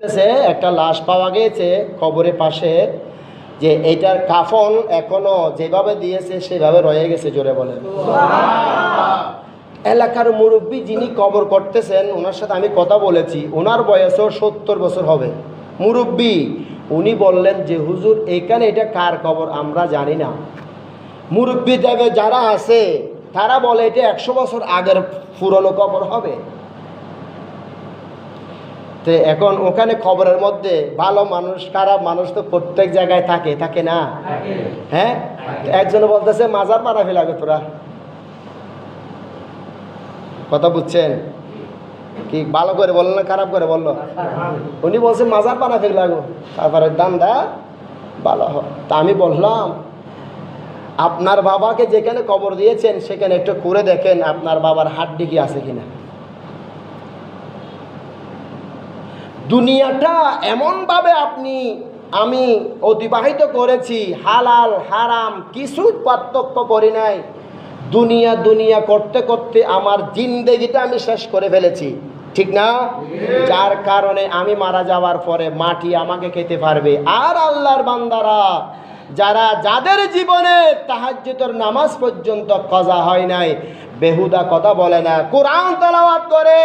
একটা লাশ পাওয়া গিয়েছে কবরের পাশে, যে এটার কাফন এখনো যেভাবে দিয়েছে সেভাবে রয়ে গেছে। জোরে বলেন। এলাকার মুরব্বী যিনি কবর করতেছেন ওনার সাথে আমি কথা বলেছি, ওনার বয়সও 70 বছর হবে, মুরব্বী। উনি বললেন যে হুজুর এখানে এটা কার কবর আমরা জানি না। মুরব্বী দেবে যারা আছে তারা বলে এটা 100 বছর আগের পুরনো কবর হবে। তো এখন ওখানে খবরের মধ্যে ভালো মানুষ খারাপ মানুষ তো প্রত্যেক জায়গায় থাকে, থাকে না? হ্যাঁ, একজন বলতেছে মাজার পাড়া ফেলাবে তোরা। কথা বুঝছেন কি? ভালো করে বললো না খারাপ করে বললো? উনি বলছে মাজার পাড়া ফেলাগো, তারপরে দান্দা ভালো হয়। তা আমি বললাম আপনার বাবাকে যেখানে কবর দিয়েছেন সেখানে একটু করে দেখেন আপনার বাবার হাড্ডি কি আছে কিনা। দুনিয়াটা এমনভাবে আমি অতিবাহিত করেছি, হালাল হারাম কিছু পার্থক্য করি নাই। দুনিয়া দুনিয়া করতে করতে আমার জিন্দেগিটা আমি শেষ করে ফেলেছি, ঠিক না? যার কারণে আমি মারা যাওয়ার পরে মাটি আমাকে খেতে পারবে। আর আল্লাহর বান্দারা যাদের জীবনে তাহাজ্জুদের নামাজ পর্যন্ত কাজা হয় নাই, বেহুদা কথা বলে না, কোরআন তেলাওয়াত করে,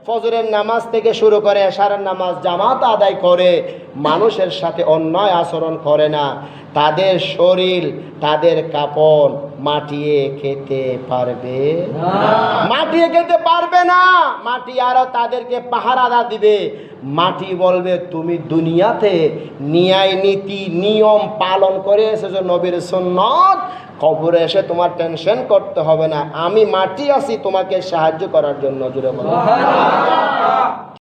ফজরের নামাজ থেকে শুরু করে এশারের নামাজ জামাত আদায় করে, মানুষের সাথে অন্যায় আচরণ করে না, তাদের শরীর তাদের কাপড় মাটিয়ে খেতে পারবে না, মাটিয়ে খেতে পারবে না। মাটি আরো তাদেরকে পাহারা দিবে। মাটি বলবে তুমি দুনিয়াতে ন্যায় নীতি নিয়ম পালন করে এসেছো, নবীর সুন্নাত, কবরে এসে তোমার টেনশন করতে হবে না, আমি মাটি আছি তোমাকে সাহায্য করার জন্য। জুড়ে বলো।